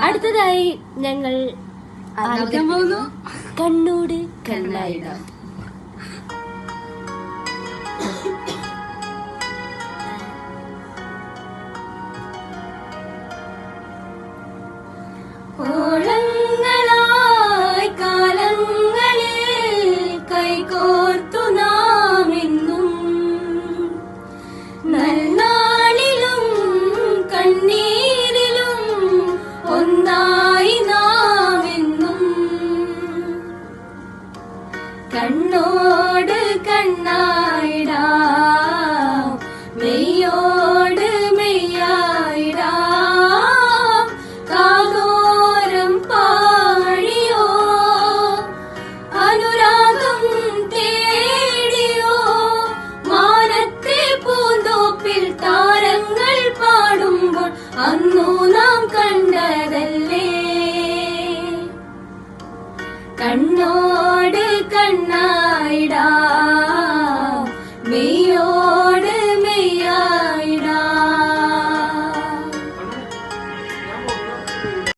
അടുത്തതായി ഞങ്ങൾ കണ്ണോട് കണ്ണായിടാം. ഓളങ്ങളായി കാലങ്ങളിൽ കൈകോർത്തു നാം എന്നും നന്നാളിലും കണ്ണീരിലും ഒന്നായി നാം എന്നും കണ്ണോട് കണ്ണായിടാം മെയ്യോട് മെയ്യായിടാം കാതോരം പാടിയോ അനുരാഗം തേടിയോ മാനത്തെ പൂന്തോപ്പിൽ താരങ്ങൾ പാടുമ്പോൾ അന്നു നാം കണ്ടതല്ലേ കണ്ണോ